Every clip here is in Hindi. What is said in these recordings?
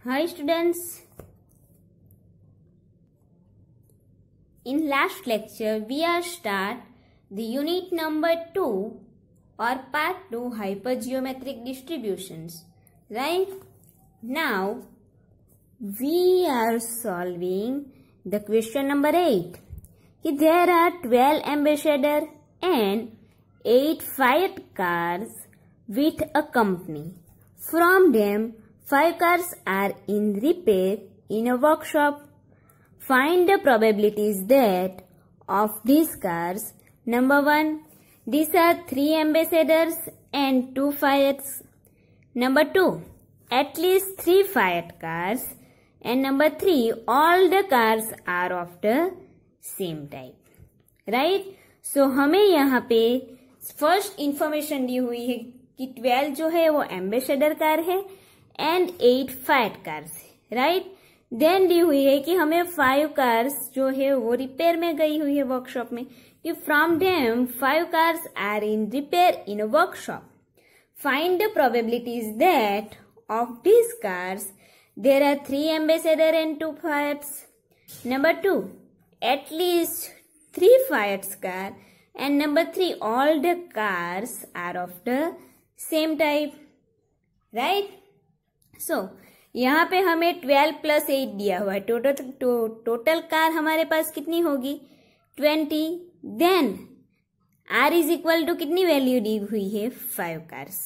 Hi students. In last lecture we are start the unit number 2 or part 2 hypergeometric distributions. Right? Now we are solving the question number 8. There are 12 ambassador and 8 Fiat cars with a company. From them 5 cars are in repair in a workshop. Find the probabilities that of these cars. Number 1, these are 3 ambassadors and 2 Fiats. Number 2, at least 3 Fiat cars. And number 3, all the cars are of the same type. Right? So हमें यहाँ पे फर्स्ट इंफॉर्मेशन दी हुई है कि 12 जो है वो एम्बेसडर कार है एंड 8 फाइट कार्स है. राइट? देन दी हुई है कि हमें 5 कार्स जो है वो रिपेयर में गई हुई है वर्कशॉप में, कि from them 5 cars are in repair in a workshop. Find the probabilities that of this cars there are 3 Ambassador and 2 Fiats. Number 2, at least 3 Fiat's car, and number 3, all the cars are of the same type. Right? So यहाँ पे हमें 12 + 8 दिया हुआ है. टोटल कार हमारे पास कितनी होगी? 20. Then R is equal to कितनी वैल्यू दी हुई है? 5 कार्स.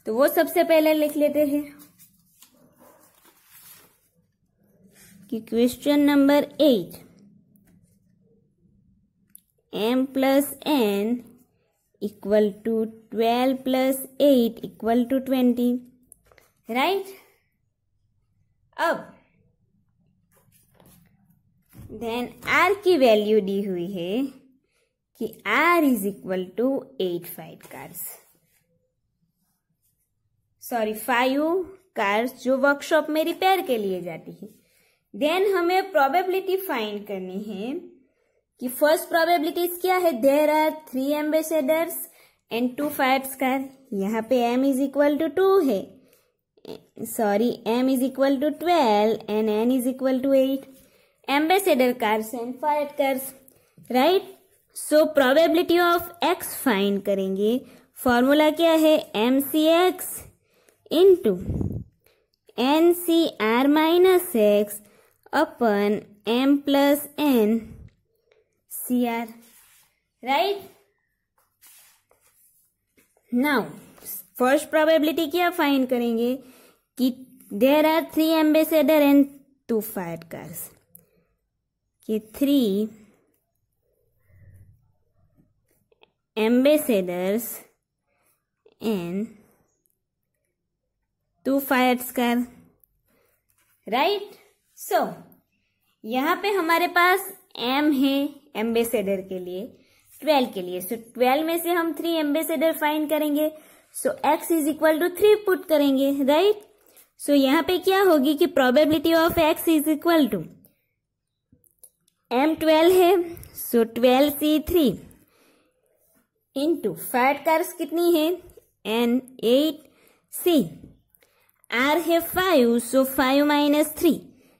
तो वो सबसे पहले लिख लेते हैं कि question number 8, m + n equal to 12 + 8 equal to 20. Right? अब देन R की वैल्यू दी हुई है कि R is equal to 8 Fiat cars. Sorry 5 cars जो वर्कशॉप में रिपेयर के लिए जाती है. देन हमें प्रोबेबिलिटी फाइंड करनी है कि फर्स्ट प्रोबेबिलिटीज क्या है? There are 3 ambassadors and 2 Fiats car. यहाँ पे m इज इक्वल टू 2 है. Sorry m is equal to 12 and n is equal to 8. Ambassador cars and Fiat cars. Right? So probability of x find करेंगे. फॉर्मूला क्या है? mcx into ncr minus x upon m + n cr. Right? Now first probability क्या फाइंड करेंगे कि there are 3 Ambassador and 2 Fiat cars. कि 3 ambassadors and 2 Fiats car. Right? So यहाँ पे हमारे पास m है एम्बेसडर के लिए, 12 के लिए. सो 12 में से हम 3 एम्बेसडर फाइंड करेंगे. So x is equal to 3 put करेंगे. राइट? सो यहाँ पे क्या होगी कि probability of x is equal to m 12 है. सो 12c3 इंटू फाइट कार्स कितनी है? n 8c. r है 5. सो 5 - 3.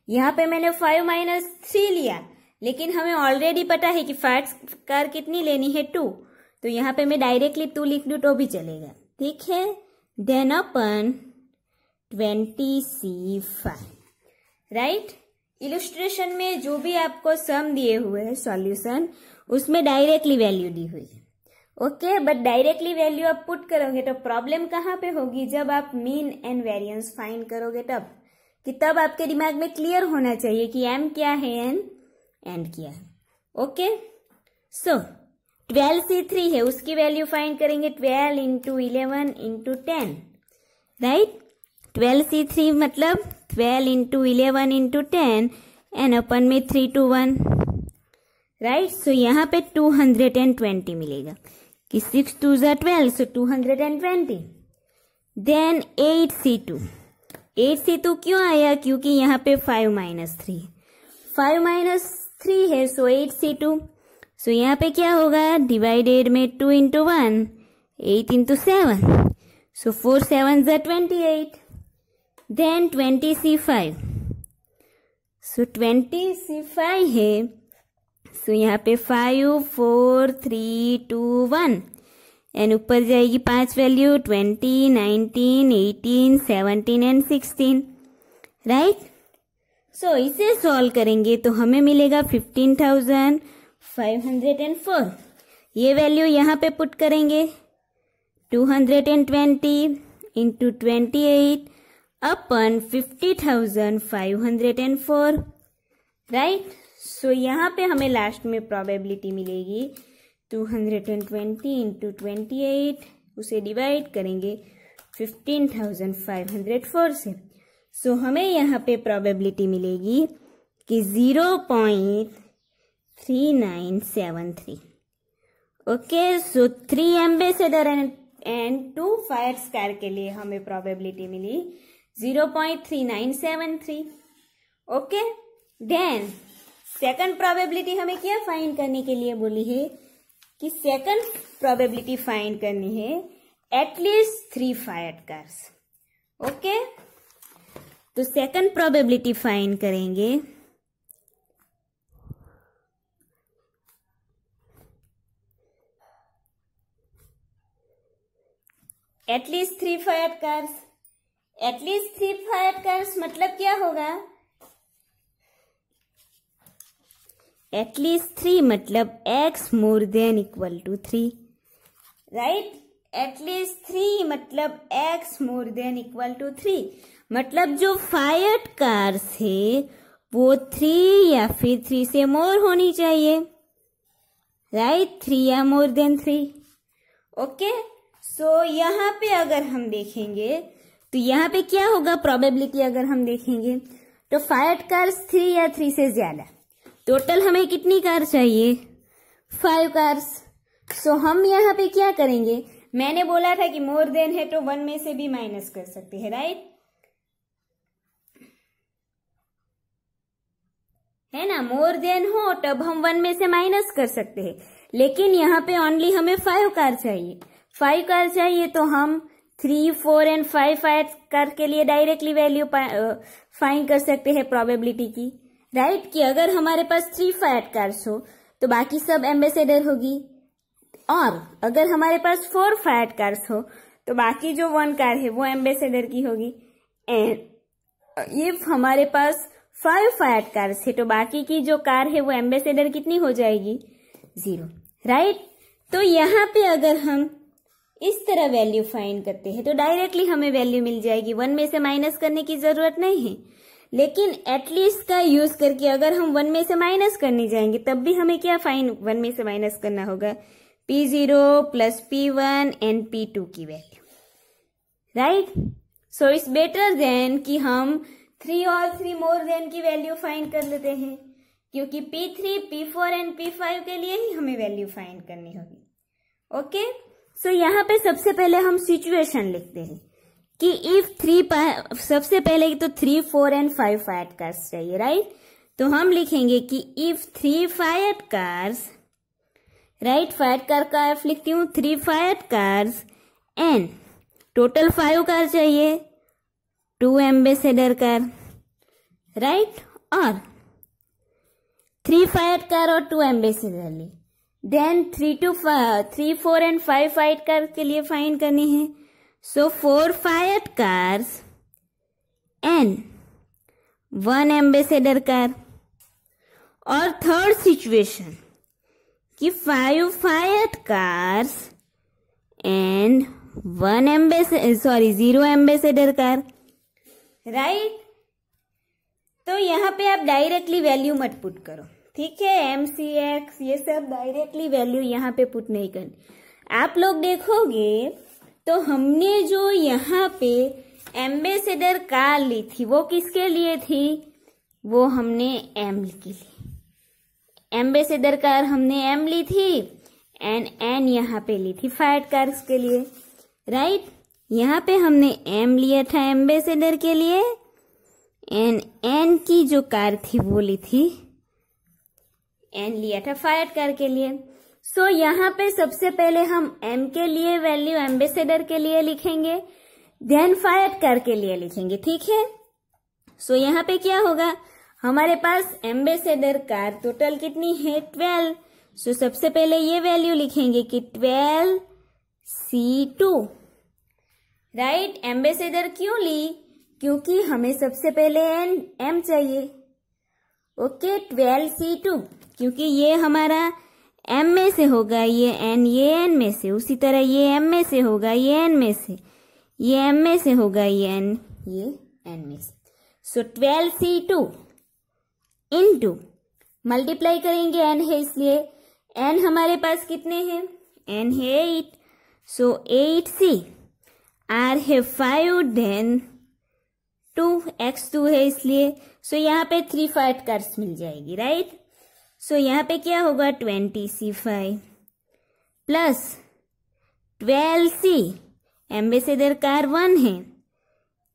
यहाँ पे मैंने 5 - 3 लिया, लेकिन हमें ऑलरेडी पता है कि फाइट कार कितनी लेनी है? 2. तो यहाँ पे मैं डायरेक्टली 2 लिख दूं तो भी चलेगा. ठीक है? देन अपन 20c5. राइट? इलस्ट्रेशन में जो भी आपको सम दिए हुए हैं सॉल्यूशन, उसमें डायरेक्टली वैल्यू दी हुई है. ओके? बट डायरेक्टली वैल्यू आप पुट करोगे तो प्रॉब्लम कहाँ पे होगी? जब आप मीन एंड वेरिएंस फाइंड करोगे तब. कि तब आपके दिमाग में क्लियर होना चाहिए कि m क्या है एंड क्या है. ओके? सो 12c3 है, उसकी वैल्यू फाइंड करेंगे. 12 × 11 × 10. राइट? 12c3 मतलब 12 × 11 × 10 एंड अपन में 3 to 1. राइट? सो यहाँ पे 220 मिलेगा कि 6 2 = 12. सो 220. Then 8c2. 8c2 क्यों आया? क्योंकि यहाँ पे 5 - 3. 5 - 3 है. सो 8c2. सो यहाँ पे क्या होगा? डिवाइडेड में 2 × 1, 8 × 7. So 4 7s are 28. Then 20C5. सो 25 है, सो यहाँ पे 5 4 3 2 1 एंड ऊपर जाएगी 5 वैल्यू 20 19 18 17 एंड 16, राइट। सो इसे सॉल्व करेंगे तो हमें मिलेगा 15,504। ये वैल्यू यहाँ पे पुट करेंगे 220 इंटू 28 अपन 50,504, राइट। सो यहाँ पे हमें लास्ट में प्रोबेबिलिटी मिलेगी 220 इंटू 28, उसे डिवाइड करेंगे 15,504 से। सो हमें यहाँ पे प्रोबेबिलिटी मिलेगी कि 0.3973। Okay, so 3 Ambassador and 2 fire scar के लिए हमें प्रोबेबिलिटी मिली 0.3973। ओके, देन सेकंड प्रोबेबिलिटी हमें क्या फाइंड करने के लिए बोली है कि सेकंड प्रोबेबिलिटी फाइंड करनी है एटलीस्ट 3 फायर्ड कार्स। ओके, तो सेकंड प्रोबेबिलिटी फाइंड करेंगे at least 3 Fiat cars. At least 3 Fiat cars मतलब क्या होगा? एटलीस्ट 3 मतलब x more than equal to 3, right. At least 3 मतलब x more than equal to 3, मतलब जो फायर्ड कार्स है वो 3 या फिर 3 से मोर होनी चाहिए, राइट। 3 या मोर देन 3। ओके, सो यहाँ पे अगर हम देखेंगे तो यहाँ पे क्या होगा प्रोबेबिलिटी, अगर हम देखेंगे तो फायर्ड कार्स 3 या 3 से ज्यादा। टोटल हमें कितनी कार चाहिए? 5 कार्स। सो हम यहाँ पे क्या करेंगे, मैंने बोला था कि मोर देन है तो 1 में से भी माइनस कर सकते हैं, राइट, है ना। मोर देन हो तब हम 1 में से माइनस कर सकते हैं, लेकिन यहाँ पे ओनली हमें 5 कार चाहिए। 5 कार चाहिए तो हम 3 4 एंड 5 कार के लिए डायरेक्टली वैल्यू फाइंड कर सकते हैं प्रोबेबिलिटी की, राइट, कि अगर हमारे पास 3 फायर्ड कार्स हो तो बाकी सब एम्बेसडर होगी, और अगर हमारे पास 4 फायर्ड कार्स हो तो बाकी जो 1 कार है वो एम्बेसडर की होगी। एंड इफ हमारे पास 5 फायर्ड कार्स है तो बाकी की जो कार है वो एम्बेसडर कितनी हो जाएगी? 0, राइट। तो यहाँ पे अगर हम इस तरह वैल्यू फाइंड करते हैं तो डायरेक्टली हमें वैल्यू मिल जाएगी, 1 में से माइनस करने की जरूरत नहीं है। लेकिन एटलीस्ट का यूज करके अगर हम 1 में से माइनस करने जाएंगे तब भी हमें क्या फाइंड 1 में से माइनस करना होगा? P0 plus P1 and P2 की value, right. So it's better than कि हम 3 और 3 मोर देन की वैल्यू फाइंड कर लेते हैं, क्योंकि P3 P4 एंड P5 के लिए ही हमें वैल्यू फाइंड करनी होगी। ओके, सो यहाँ पे सबसे पहले हम सिचुएशन लिखते हैं कि इफ 3 सबसे पहले तो 3 4 एंड 5 फायर्ड कार्स चाहिए, राइट। तो हम लिखेंगे कि if 3 Fiat cars, right, fired car का एफ लिखती हूँ, 3 Fiat cars and total 5 car चाहिए, 2 एम्बेसडर कार, राइट, और 3 फायर्ड कार और 2 एम्बेसडर ली। देन 3 4 एंड 5 फायर्ड कार के लिए फाइंड करनी है। So 4 Fiat cars and 1 Ambassador car. और थर्ड सिचुएशन कि 5 Fiat cars and 0 Ambassador car, right. तो यहाँ पे आप डायरेक्टली वैल्यू मत पुट करो, ठीक है, MCX ये सब डायरेक्टली वैल्यू यहाँ पे पुट नहीं करनी। आप लोग देखोगे तो हमने जो यहाँ पे एम्बेसडर कार ली थी वो किसके लिए थी? वो हमने M की ली, एम्बेसडर कार हमने M ली थी एंड N यहाँ पे ली थी फायर्ड कार्स के लिए, राइट। यहाँ पे हमने M लिया था एम्बेसडर के लिए एंड N की जो कार थी वो ली थी, N लिया था फायर्ड कार के लिए। सो यहाँ पे सबसे पहले हम M के लिए वैल्यू एम्बेसडर के लिए लिखेंगे, देन फायर्ड कार के लिए लिखेंगे, ठीक है। सो यहाँ पे क्या होगा, हमारे पास एम्बेसडर कार टोटल कितनी है 12। सो सबसे पहले ये वैल्यू लिखेंगे कि 12C2। राइट, एम्बेसडर क्यों ली? क्योंकि हमें सबसे पहले एम चाहिए। ओके, 12C2 क्योंकि ये हमारा एम में से होगा, ये एन में से, उसी तरह ये एम में से होगा, ये एन में से, ये एम में से होगा, ये एन में से। सो 12C2 इनटू मल्टीप्लाई करेंगे, एन है इसलिए एन हमारे पास कितने हैं, एन है 8। सो 8C, आर है 5, देन 2, x2 है इसलिए। सो यहाँ पे 3 फाइट कार्स मिल जाएगी। राइट, सो यहाँ पे क्या होगा 20C5 plus 12C, ambassador car 1 है,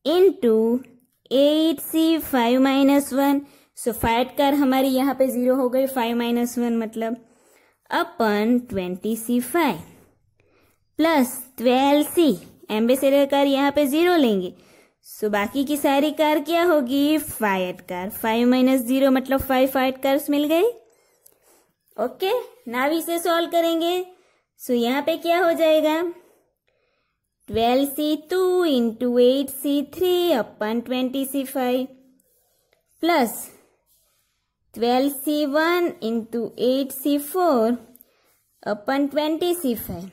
इनटू 8C5 माइनस 1। सो फाइट कार हमारी यहाँ पे 0 हो गई, 5 माइनस 1 मतलब अपन 20C5 plus 12C, ambassador car यहाँ पे 0 लेंगे। सो बाकी की सारी कार क्या होगी, फाइट कार। 5 माइनस 0 मतलब 5 फाइट कार्स मिल गई। ओके, नाव इसे सॉल्व करेंगे। सो यहाँ पे क्या हो जाएगा 12C2 इंटू 8C3 अपन 20C5 plus 12C1 into 8C4 अपन 20C5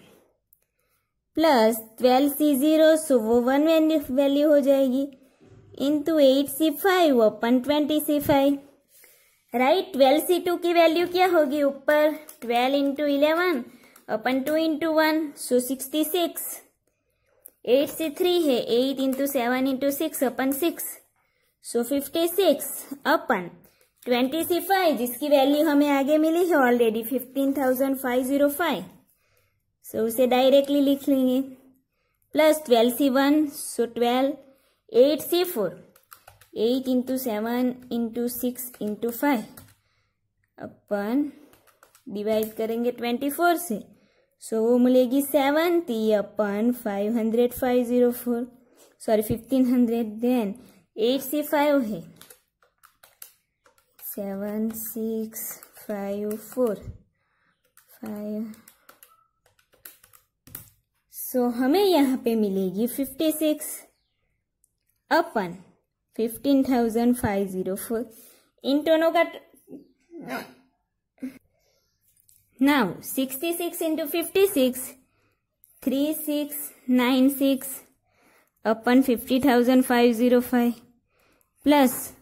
प्लस 12C0, सो वो 1 वैल्यू हो जाएगी, इंटू 8C5 अपन 20C5। राइट, 12C2 की वैल्यू क्या होगी ऊपर, 12 इंटू 11 अपन 2 इंटू 1, सो 66। 8C3 है, 8 इंटू 7 इंटू 6 अपन 6, सो 56 अपन 20C5 जिसकी वैल्यू हमें आगे मिली है ऑलरेडी 15,505। सो उसे डायरेक्टली लिख लेंगे, प्लस 12C1, सो 12, 8C4, 8 इंटू 7 इंटू 6 इंटू 5 अपन डिवाइड करेंगे 24 से, सो वो मिलेगी 70 अपन 504, सॉरी 1500, देन 8C5 है 7654 5। सो हमें यहाँ पे मिलेगी 56 अपन 15,504। इन दोनों का नाउ 66 इंटू 56 3696 अपन 50,505 प्लस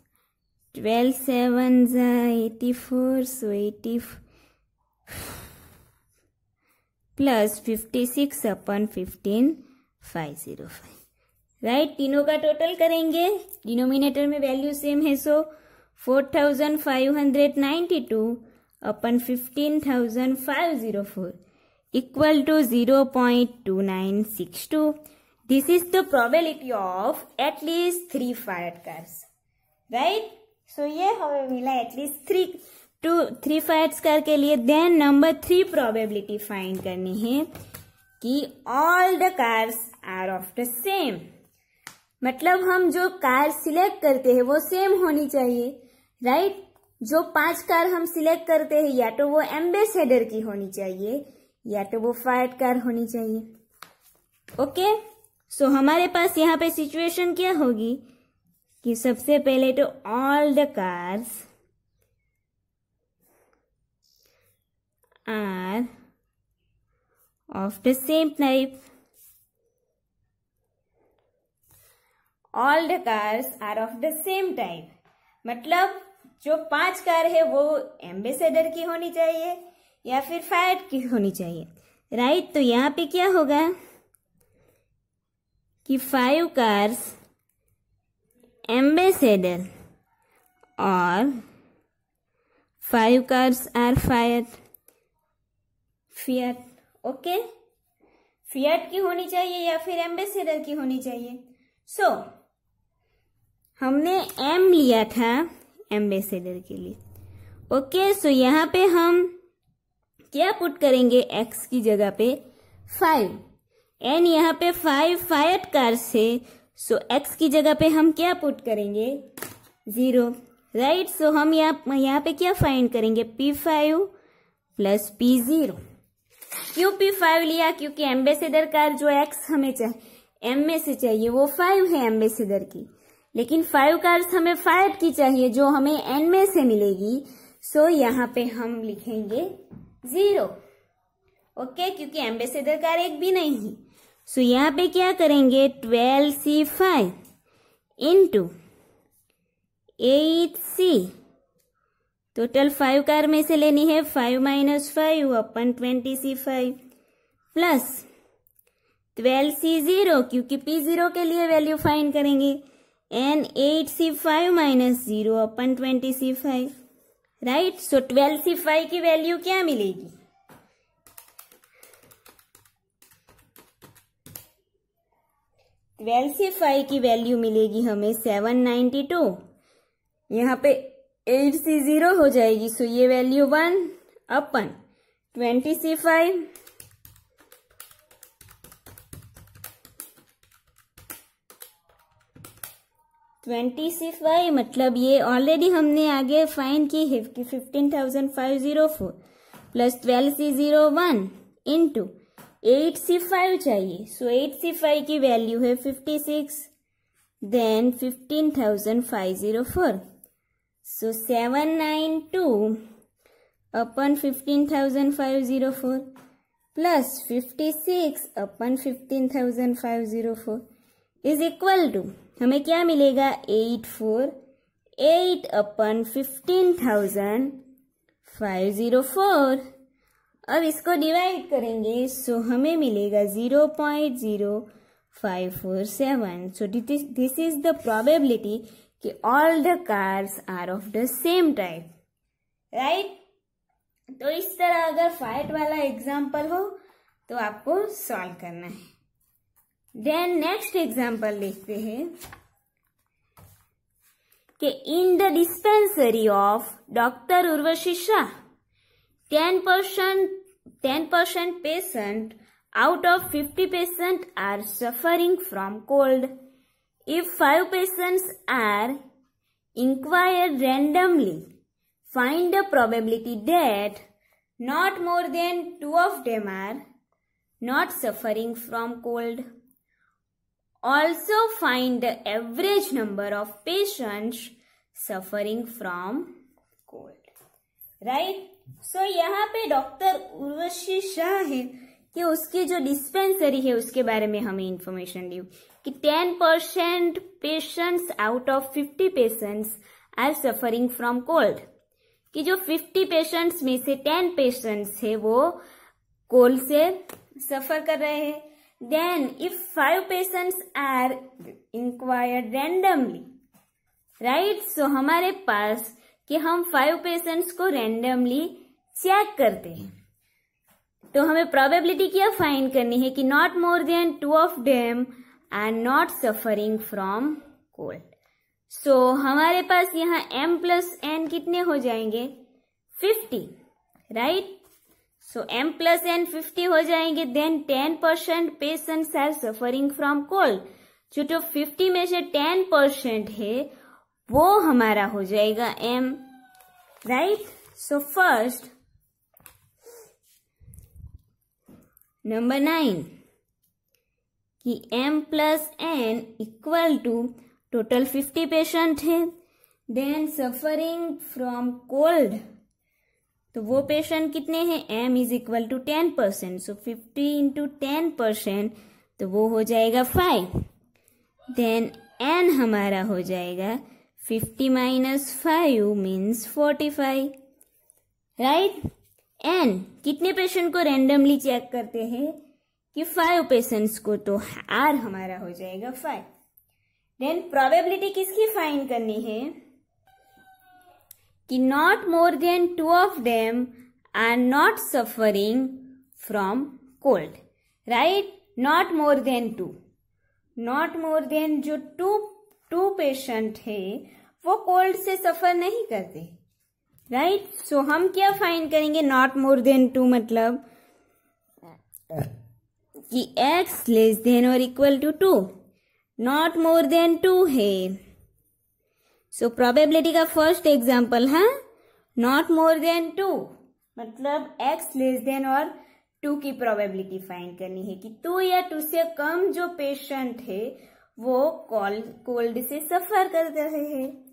12 7 84, सो 80 प्लस 56 अपन 15,505। राइट, तीनों का टोटल करेंगे, डिनोमिनेटर में वैल्यू सेम है, सो 4,592 अपन 15,504 equal to 0.2962। This is the probability of at least 3 Fiat cars. Right, so ये हमें मिला एटलीस्ट 3 फाइट्स कार के लिए। देन नंबर 3 प्रोबेबिलिटी फाइंड करनी है कि all the cars are of the same, मतलब हम जो कार सिलेक्ट करते हैं वो सेम होनी चाहिए। राइट, जो 5 कार हम सिलेक्ट करते हैं या तो वो एम्बेसडर की होनी चाहिए या तो वो फाइट कार होनी चाहिए। ओके, सो हमारे पास यहाँ पे सिचुएशन क्या होगी कि सबसे पहले तो all the cars are of the same type. All the cars are of the same type, मतलब जो 5 कार है वो एम्बेसडर की होनी चाहिए या फिर फाइट की होनी चाहिए। राइट, तो यहाँ पे क्या होगा कि 5 कार्स एम्बेसडर और 5 cars are Fiat Fiat. Okay, Fiat की होनी चाहिए या फिर एम्बेसडर की होनी चाहिए। सो हमने एम लिया था एम्बेसडर के लिए। ओके, सो यहाँ पे हम क्या पुट करेंगे, एक्स की जगह पे 5, एन यहाँ पे 5 फाइट कार्स है, सो एक्स की जगह पे हम क्या पुट करेंगे 0। राइट। सो हम यहाँ पे क्या फाइंड करेंगे, P5 प्लस P0। क्यों P5 लिया, क्योंकि एम्बेसडर कार जो X हमें चाहिए M में से चाहिए वो 5 है एम्बेसडर की, लेकिन 5 कार्स हमें 5 की चाहिए जो हमें N में से मिलेगी। सो यहाँ पे हम लिखेंगे 0, ओके, क्योंकि एम्बेसडर कार एक भी नहीं है। सो यहाँ पे क्या करेंगे, 12C5 into 8C, total 5 car में से लेनी है 5 माइनस 5 अपन 20C5 प्लस 12C0, क्योंकि P0 के लिए वैल्यू फाइंड करेंगे, and 8C5 minus 0 upon 20C5, right. So 12C5 की वैल्यू क्या मिलेगी, C5 की वैल्यू मिलेगी हमें 792। यहाँ पे 8C0 हो जाएगी, सो ये वैल्यू 1 अपन 20C5 20C5, मतलब ये ऑलरेडी हमने आगे फाइंड की है कि 15,504 प्लस 12C01 इंटू 8C5 चाहिए। सो 8C5 की वैल्यू है 56, then 15,504। So 792 upon 15,504 plus 56 upon 15,504 is equal to हमें क्या मिलेगा, 848 अपन 15,504। अब इसको डिवाइड करेंगे, सो हमें मिलेगा 0.0547। So this is the probability कि all the cars are of the same type, right. तो इस तरह अगर फाइट वाला एग्जाम्पल हो तो आपको सॉल्व करना है। देन नेक्स्ट एग्जाम्पल देखते हैं कि in the dispensary of doctor Urvashi Shah 10% patient out of 50 patients are suffering from cold. If 5 patients are inquired randomly, find the probability that not more than 2 of them are not suffering from cold. Also find the average number of patients suffering from cold. Right? So यहाँ पे डॉक्टर उर्वशी शाह है कि उसकी जो डिस्पेंसरी है उसके बारे में हमें इंफॉर्मेशन दी कि 10% patients out of 50 patients are suffering from cold, कि जो 50 पेशेंट्स में से 10 पेशेंट्स है वो कोल्ड से सफर कर रहे हैं। Then if 5 patients are inquired randomly, right. So हमारे पास कि हम 5 पेशेंट्स को रैंडमली चेक करते हैं, तो हमें प्रोबेबिलिटी क्या फाइंड करनी है कि not more than 2 of them are not suffering from cold. So हमारे पास यहाँ m प्लस n कितने हो जाएंगे, 50, right. So m plus n 50 हो जाएंगे। Then 10% patients are suffering from cold, जो 50 में से 10% है वो हमारा हो जाएगा m, right. So first number 9 कि m plus n equal to total 50 patient है, देन सफरिंग फ्रॉम कोल्ड, तो वो पेशेंट कितने हैं, m is equal to 10%, so 50 into 10%, तो वो हो जाएगा 5। देन n हमारा हो जाएगा 50 माइनस 5 मीन्स 45, राइट। n कितने पेशेंट को रैंडमली चेक करते हैं कि 5 पेशेंट्स को, तो r हमारा हो जाएगा 5। देन प्रोबेबिलिटी किसकी फाइंड करनी है कि not more than 2 of them are not suffering from cold, right. Not more than 2, not more than जो 2 पेशेंट है वो कोल्ड से सफर नहीं करते, राइट। सो हम क्या फाइंड करेंगे, नॉट मोर देन 2 मतलब कि x लेस देन और equal to 2, not more than 2 है सो प्रोबेबिलिटी का फर्स्ट एग्जाम्पल है नॉट मोर देन 2, मतलब x लेस देन और 2 की प्रोबेबिलिटी फाइंड करनी है कि 2 या 2 से कम जो पेशेंट है वो कोल्ड से सफर कर रहे हैं।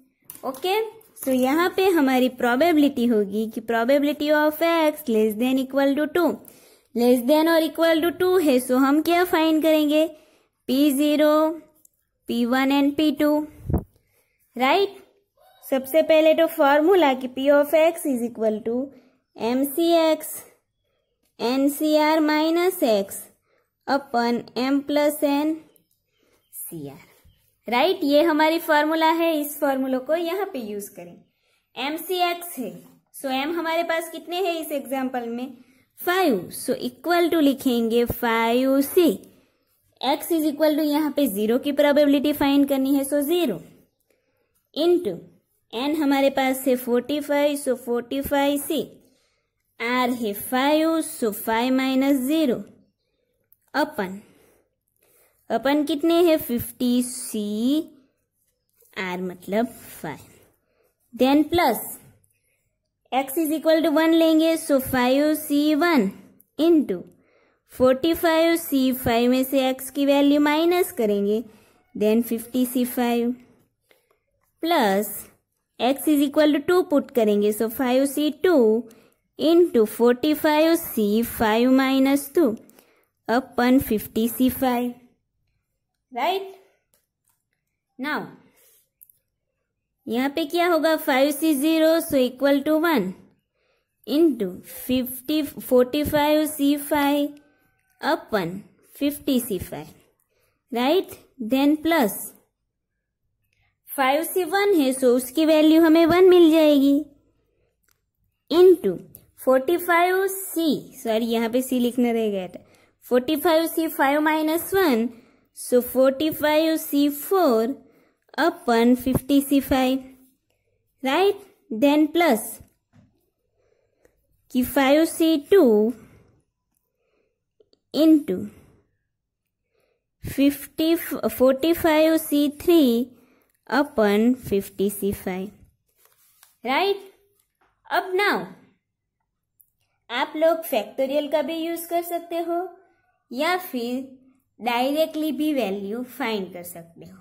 ओके, सो यहाँ पे हमारी प्रोबेबिलिटी होगी कि probability of x less than equal to 2, less than और इक्वल टू 2 है, सो हम क्या फाइंड करेंगे, P0, P1 and P2, right. सबसे पहले तो फॉर्मूला कि P of x is equal to MC(x) NCR minus x upon M plus N CR, right. ये हमारी फॉर्मूला है, इस फॉर्मूला को यहाँ पे यूज करें। MC(x) है, सो M हमारे पास कितने हैं इस एग्जाम्पल में 5, सो इक्वल टू लिखेंगे 5C। x is equal to यहाँ पे 0 की प्रोबेबिलिटी फाइंड करनी है, सो 0 इंटू n हमारे पास है 45, सो 45C, r है 5, सो 5 माइनस 0 अपन कितने हैं 50C, r मतलब 5, then plus x is equal to 1 लेंगे, सो 5C1 इंटू 45C, 5 में से x की वैल्यू माइनस करेंगे, then 50C5 plus x is equal to 2 put करेंगे, so 5C2 into 45C, 5 minus 2 upon 50C5, right. Now यहाँ पे क्या होगा 5C0, so equal to 1 into 45C5 upon 50C5, right. Then plus 5C1 है, सो उसकी वैल्यू हमें 1 मिल जाएगी, इंटू 45C, सॉरी यहाँ पे C लिखना रह गया था, 45C5 माइनस 1, सो 45C4 अपन 50C5, राइट। देन प्लस कि 5C2 इंटू 45C3 अपन 50C5, राइट। अब नाउ आप लोग फैक्टोरियल का भी यूज कर सकते हो या फिर डायरेक्टली भी वैल्यू फाइंड कर सकते हो।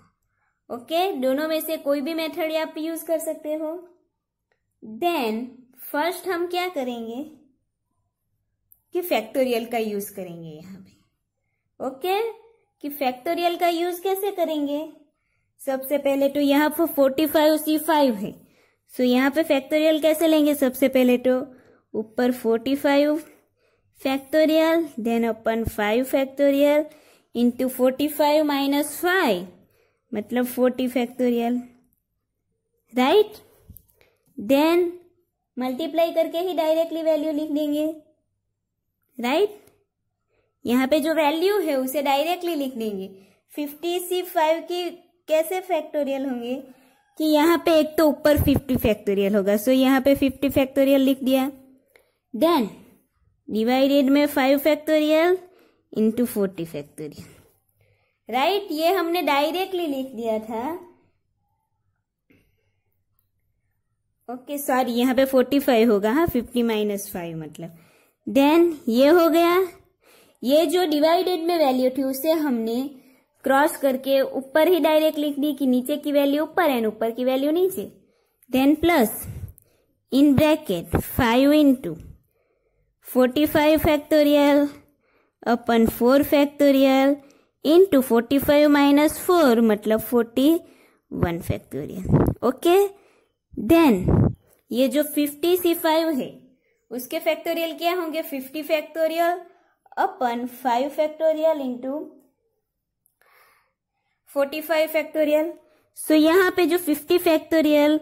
ओके, दोनों में से कोई भी मेथड आप यूज कर सकते हो। देन फर्स्ट हम क्या करेंगे कि फैक्टोरियल का यूज करेंगे यहाँ पे। ओके, कि फैक्टोरियल का यूज कैसे करेंगे, सबसे पहले तो यहाँ पर 45C5 है, सो यहाँ पे फैक्टोरियल कैसे लेंगे, सबसे पहले तो ऊपर 45 फैक्टोरियल, देन अपन 5 फैक्टोरियल इंटू 45 माइनस 5 मतलब 40 फैक्टोरियल, राइट। देन मल्टीप्लाई करके ही डायरेक्टली वैल्यू लिख देंगे, राइट। यहाँ पे जो वैल्यू है उसे डायरेक्टली लिख देंगे। 50C5 की कैसे फैक्टोरियल होंगे कि यहाँ पे एक तो ऊपर 50 फैक्टोरियल होगा, सो यहाँ पे 50 फैक्टोरियल लिख दिया, देन डिवाइडेड में 5 फैक्टोरियल इंटू 40 फैक्टोरियल, राइट। ये हमने डायरेक्टली लिख दिया था। ओके, सॉरी यहाँ पे 45 होगा, हाँ 50 माइनस 5 मतलब। देन ये हो गया, ये जो डिवाइडेड में वैल्यू थी उसे हमने क्रॉस करके ऊपर ही डायरेक्ट लिख दी कि नीचे की वैल्यू ऊपर एंड ऊपर की वैल्यू नीचे। Then plus in bracket 5 into 45 factorial upon 4 factorial into 45 minus 4 मतलब 41 फैक्टोरियल। ओके, देन ये जो 50C5 है उसके फैक्टोरियल क्या होंगे, 50 फैक्टोरियल अपन 5 फैक्टोरियल इंटू 45 फैक्टोरियल। सो यहाँ पे जो 50 फैक्टोरियल,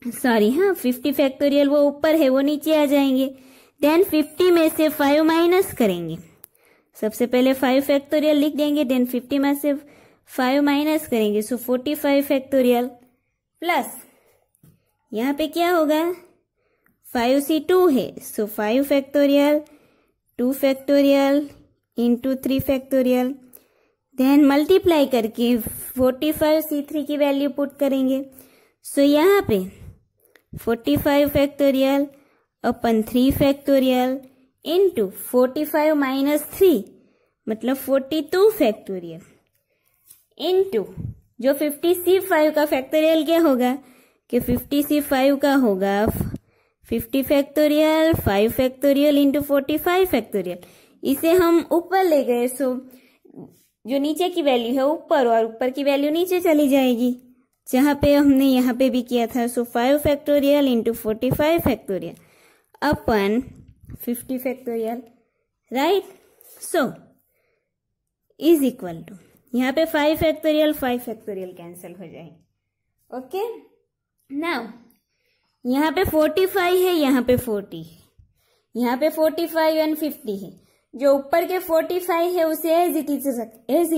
सॉरी हाँ 50 फैक्टोरियल वो ऊपर है वो नीचे आ जाएंगे। देन 50 में से 5 माइनस करेंगे, सबसे पहले 5 फैक्टोरियल लिख देंगे, देन 50 में से 5 माइनस करेंगे, सो 45 फैक्टोरियल प्लस यहाँ पे क्या होगा 5C2 है, so 5 factorial 2 factorial into 3 factorial, then multiply करके 45C3 की वैल्यू पुट करेंगे। सो यहाँ पे 45 फैक्टोरियल अपन 3 फैक्टोरियल इंटू 45 माइनस 3 मतलब 42 फैक्टोरियल इंटू जो 50C5 का फैक्टोरियल क्या होगा कि 50C5 का होगा 50 फैक्टोरियल 5 फैक्टोरियल इंटू 45 फैक्टोरियल। इसे हम ऊपर ले गए, सो जो नीचे की वैल्यू है ऊपर और ऊपर की वैल्यू नीचे चली जाएगी, जहां पे हमने यहाँ पे भी किया था। So 5 factorial into 45 factorial upon 50 factorial, right. So is equal to यहाँ पे 5 फैक्टोरियल कैंसिल हो जाएंगे। ओके, नाउ यहाँ पे 45 है, यहाँ पे 40 है, यहाँ पे 45 एंड 50 है। जो ऊपर के 45 है उसे एज इट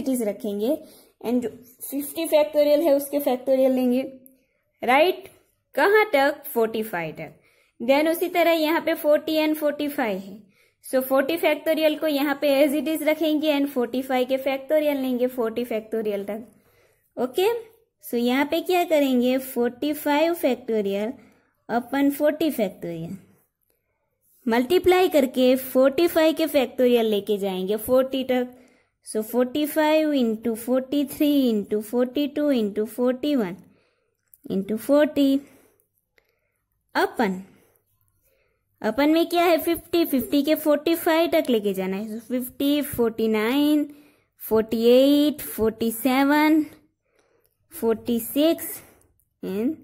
इज रखेंगे एंड जो 50 फैक्टोरियल है उसके फैक्टोरियल लेंगे, राइट। कहाँ तक? 45 तक। देन उसी तरह यहाँ पे 40 एंड 45 है, सो 40 फैक्टोरियल को यहाँ पे एज इट इज रखेंगे एंड 45 के फैक्टोरियल लेंगे 40 फैक्टोरियल तक। ओके, सो यहाँ पे क्या करेंगे 45 फैक्टोरियल अपन 40 फैक्टोरियल मल्टीप्लाई करके 45 के फैक्टोरियल लेके जाएंगे 40 तक। सो 45 इंटू 43 इंटू 42 इंटू 41 इंटू 40 अपन में क्या है 50 के 45 तक लेके जाना है। 50 49 48 47 46 एंड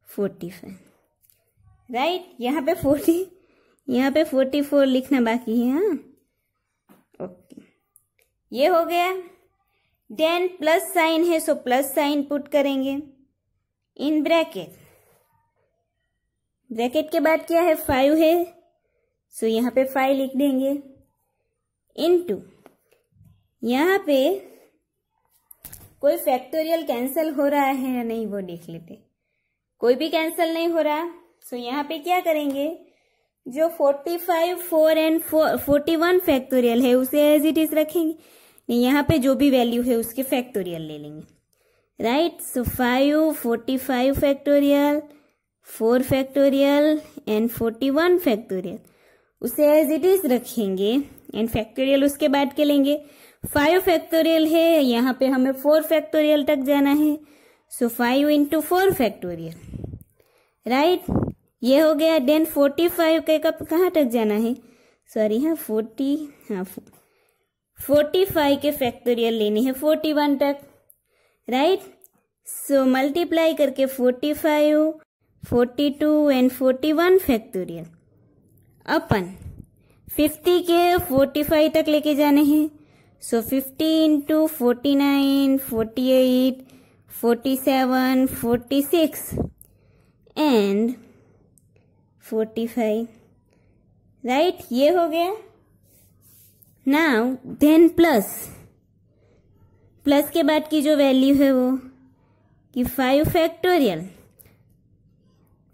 45, राइट। यहाँ पे 44 लिखना बाकी है। हाँ, ओके, ये हो गया। देन प्लस साइन है, सो प्लस साइन पुट करेंगे इन ब्रैकेट के बाद क्या है 5 है, सो यहाँ पे 5 लिख देंगे इनटू यहाँ पे कोई फैक्टोरियल कैंसिल हो रहा है या नहीं वो देख लेते। कोई भी कैंसिल नहीं हो रहा, सो यहाँ पे क्या करेंगे जो 45 4 एंड 41 फैक्टोरियल है उसे एज इट इज रखेंगे। यहाँ पे जो भी वैल्यू है उसके फैक्टोरियल ले लेंगे, right. So 5 45 factorial 4 factorial and 41 factorial उसे एज इट इज रखेंगे एंड फैक्टोरियल उसके बाद के लेंगे। 5 फैक्टोरियल है, यहाँ पे हमें 4 फैक्टोरियल तक जाना है, सो 5 इंटू 4 फैक्टोरियल, राइट। ये हो गया। देन 45 के कब कहाँ तक जाना है, सॉरी हाँ 45 के फैक्टोरियल लेने हैं 41 तक, राइट। सो मल्टीप्लाई करके 45 42 एंड 41 फैक्टोरियल अपन 50 के 45 तक लेके जाने हैं, सो 50 इंटू 49 48 47 46 एंड 45, राइट। ये हो गया। नाउ देन प्लस के बाद की जो वैल्यू है वो कि 5 फैक्टोरियल,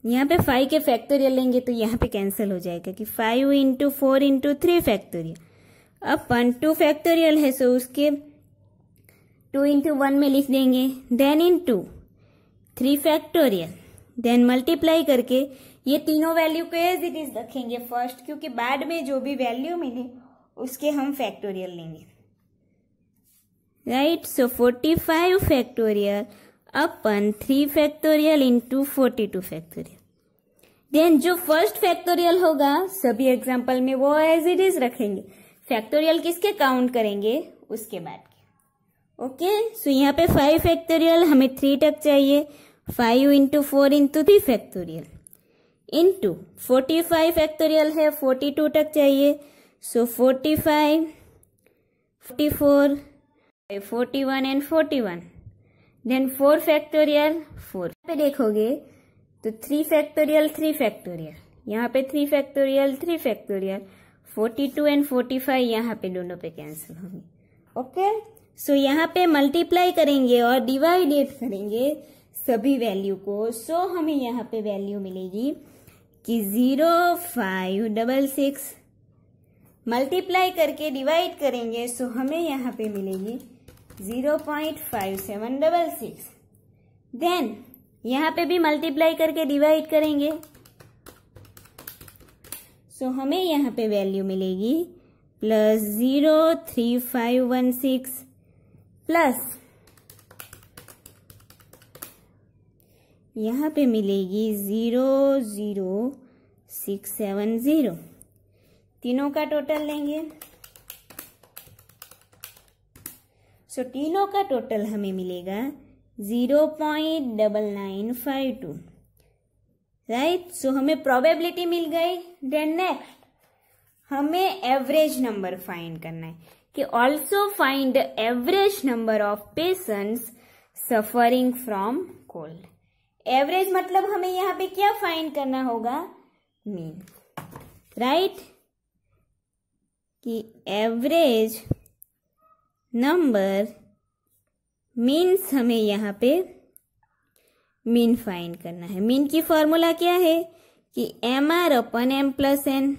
यहाँ पे 5 के फैक्टोरियल लेंगे तो यहाँ पे कैंसिल हो जाएगा कि 5 into 4 into 3 factorial upon 2 factorial है, सो उसके 2 इंटू 1 में लिख देंगे। Then into 3 factorial, then multiply करके ये तीनों वैल्यू को एज इट इज रखेंगे फर्स्ट, क्योंकि बाद में जो भी वैल्यू मिले उसके हम फैक्टोरियल लेंगे, राइट। सो 45 फैक्टोरियल अपन 3 फैक्टोरियल इंटू 42 फैक्टोरियल। देन जो फर्स्ट फैक्टोरियल होगा सभी एग्जाम्पल में वो एज इट इज रखेंगे, फैक्टोरियल किसके काउंट करेंगे उसके बाद के। ओके, सो यहाँ पे 5 फैक्टोरियल हमें 3 तक चाहिए, 5 into 4 into 3 factorial into 45 factorial है 42 तक चाहिए, सो 45 44 41 एंड 41 देन 4 फैक्टोरियल 4 पे देखोगे तो 3 फैक्टोरियल, यहाँ पे 3 फैक्टोरियल 42 एंड 45 यहाँ पे दोनों पे कैंसिल होंगे। ओके, सो यहाँ पे मल्टीप्लाई करेंगे और डिवाइडेड करेंगे सभी वैल्यू को, सो हमें यहाँ पे वैल्यू मिलेगी कि 0566 मल्टीप्लाई करके डिवाइड करेंगे सो हमें यहाँ पे मिलेगी 0.5766। देन यहाँ पे भी मल्टीप्लाई करके डिवाइड करेंगे सो हमें यहाँ पे वैल्यू मिलेगी +03516 प्लस यहाँ पे मिलेगी 00670। तीनों का टोटल लेंगे सो तीनों का टोटल हमें मिलेगा 0.9952। राइट, सो हमें प्रोबेबिलिटी मिल गई। देन नेक्स्ट हमें एवरेज नंबर फाइंड करना है कि also find average number of patients suffering from cold. Average मतलब हमें यहाँ पे क्या फाइंड करना होगा? मीन। राइट, कि एवरेज नंबर मीन्स हमें यहाँ पे मीन फाइंड करना है। मीन की फॉर्मूला क्या है कि MR/M+N।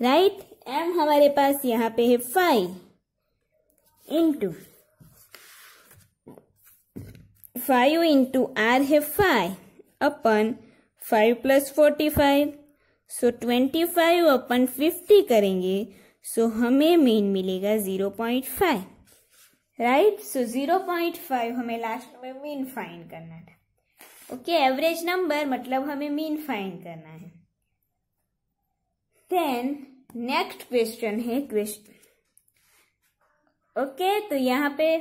राइट, M हमारे पास यहाँ पे है 5 इंटू R है 5/5 + 45 सो 25/50 करेंगे सो हमें मीन मिलेगा 0.5। राइट, सो 0.5 हमें लास्ट में मीन फाइंड करना था। ओके, एवरेज नंबर मतलब हमें मीन फाइंड करना है। देन नेक्स्ट क्वेश्चन है ओके, तो यहाँ पे